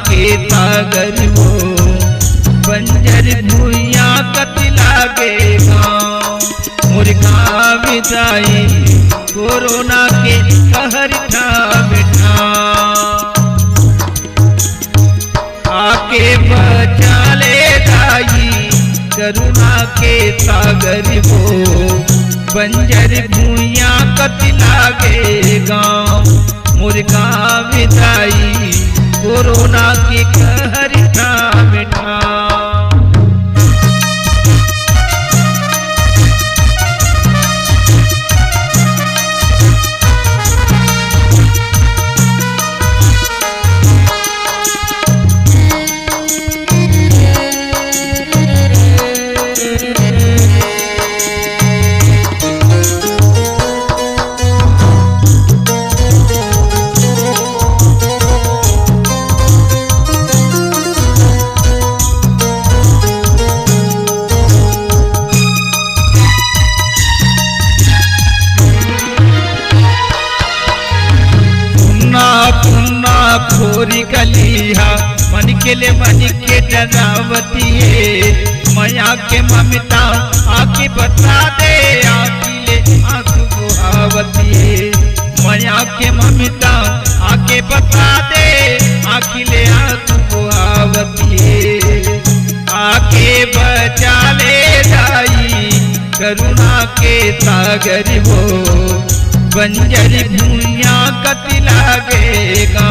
के सागर वो बंजर भूया कति लागे गाँव मोर गाँव जाई कोरोना के कहर ठा बैठा आके बचा ले दाई करुणा के सागर वो बंजर भूया कति लागे गाँव मोर गाँव जाई कोरोना के कहर ठा बैठा खोरी गलिया मन के ले मन के डरावती है मया के ममता आके बता दे आखिले आंख बुहावती है मया के ममता आके बता दे आखिले आंख बुहावती है आके बचा ले जाई करुणा के सागर वो बंजर भूया कति लागेगा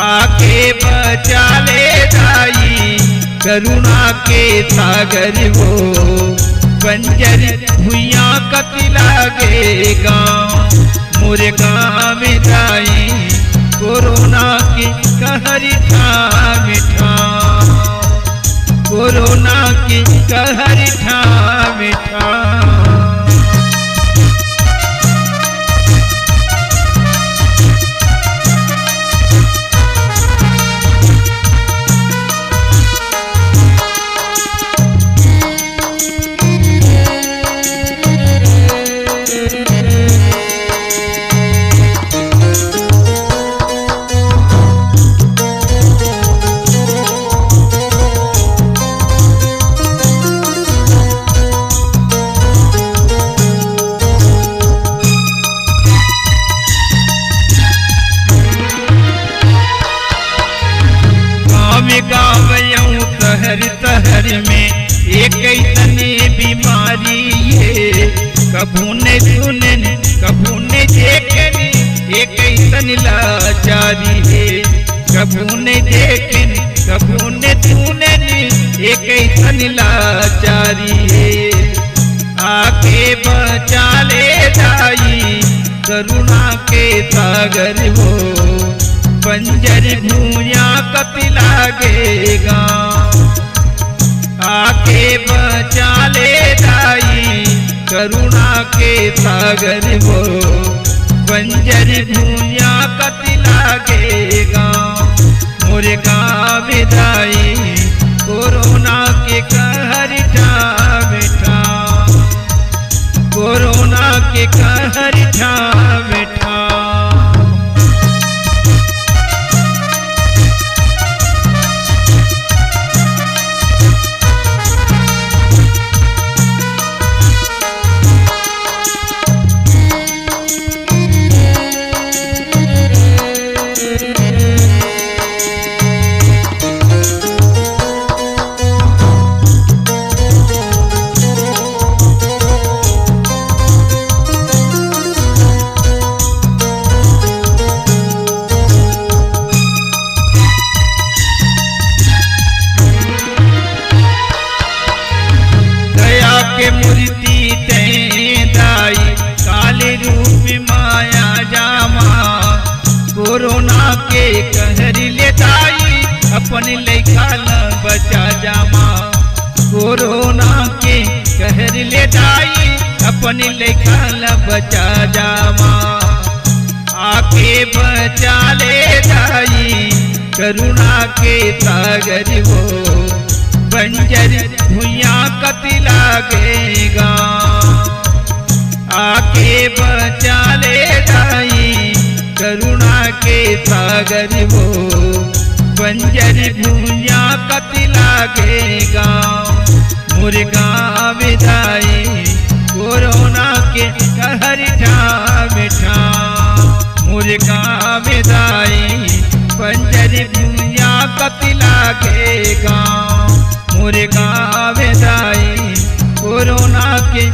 आके बचा ले जाई करुणा के सागर वो बंजर भूया कति लागेगा मोर गाँव में जाई कोरोना की कहर ठा मिठा कोरोना की कहर ठा मिठा तहर तहर में एक तनी बीमारी है कभू ने सुने कभू ने देखनी एक तनी लाचारी है कभू ने देखनी कभू ने सुने एक तनी लाचारी है आके बचा ले जाई करुणा के सागर वो बंजर भूया कति लागेगा आके बचा ले जाई करुणा के सागर वो बंजर भूया कति लागेगा मोर गाँव जाई कोरोना के कहर ठा बैठा कोरोना के कहर ठा बैठा मूर्ति दाई काले रूप माया जामा कोरोना के कहर ले दाई अपन लेखा बचा जामा कोरोना के कहर ले दाई अपन लेखा बचा जामा आके बचा ले दाई करुणा के सागर वो बंजर भूया कति लागेगा आके बचा ले जाई करुणा के लागे सागर वो, बंजर भूया कति लागे गाँव। मोर गाँव विदाई कोरोना के कहर ठाम ठाम। मोर गाँव विदाई बंजर भूया कति लागे गाँव। मोर गाँव विदाई कोरोना के